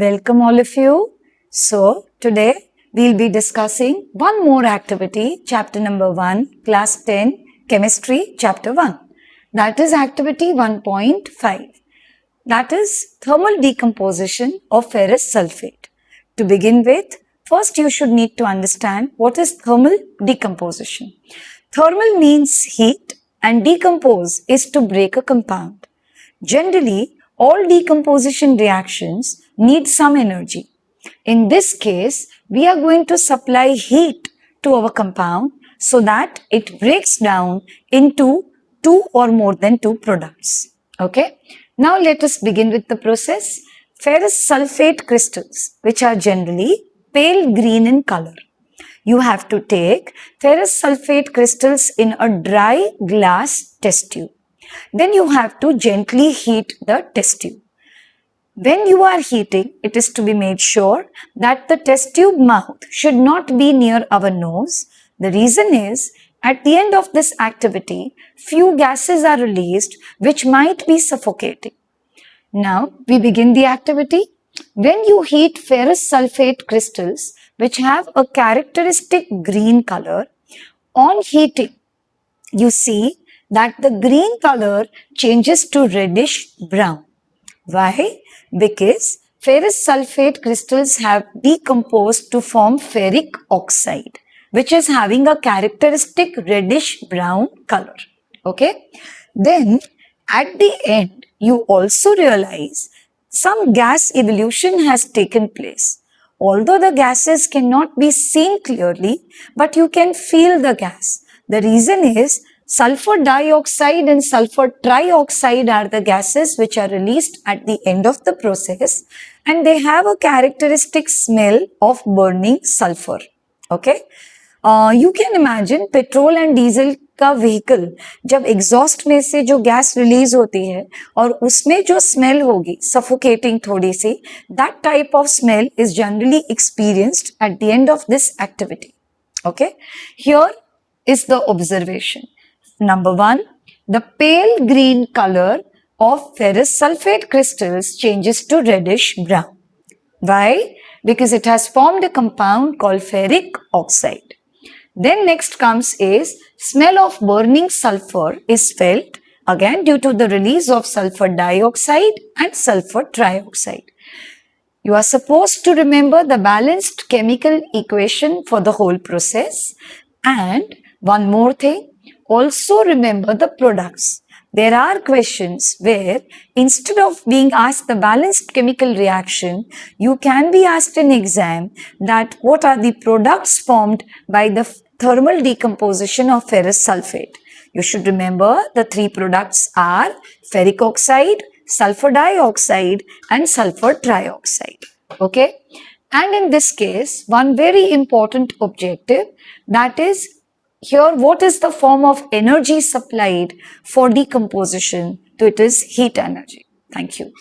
Welcome all of you. So today we'll be discussing one more activity, chapter number 1, class 10, chemistry, chapter 1. That is activity 1.5. That is thermal decomposition of ferrous sulfate. To begin with, first you should need to understand what is thermal decomposition. Thermal means heat and decompose is to break a compound. Generally, all decomposition reactions need some energy. In this case, we are going to supply heat to our compound so that it breaks down into two or more than two products. Okay. Now let us begin with the process. Ferrous sulfate crystals, which are generally pale green in color. You have to take ferrous sulfate crystals in a dry glass test tube. Then you have to gently heat the test tube. When you are heating, it is to be made sure that the test tube mouth should not be near our nose. The reason is, at the end of this activity, few gases are released which might be suffocating. Now, we begin the activity. When you heat ferrous sulfate crystals, which have a characteristic green color, on heating, you see that the green color changes to reddish brown. Why? Because ferrous sulfate crystals have decomposed to form ferric oxide, which is having a characteristic reddish brown color. Okay? Then, at the end, you also realize some gas evolution has taken place. Although the gases cannot be seen clearly, but you can feel the gas. The reason is sulfur dioxide and sulfur trioxide are the gases which are released at the end of the process, and they have a characteristic smell of burning sulfur. Okay? You can imagine petrol and diesel का vehicle जब exhaust में से जो gas release होती है और उसमें जो स्मेल होगी सफोकेटिंग थोड़ी सी, that type of smell is generally experienced at the end of this activity. Okay, here is the observation. Number 1, the pale green color of ferrous sulfate crystals changes to reddish brown. Why? Because it has formed a compound called ferric oxide. Then next comes is smell of burning sulfur is felt again due to the release of sulfur dioxide and sulfur trioxide. You are supposed to remember the balanced chemical equation for the whole process. And one more thing, also remember the products. There are questions where instead of being asked the balanced chemical reaction, you can be asked in exam that what are the products formed by the thermal decomposition of ferrous sulfate. You should remember the three products are ferric oxide, sulfur dioxide and sulfur trioxide. Okay? And in this case, one very important objective, that is here, what is the form of energy supplied for decomposition? So it is heat energy. Thank you.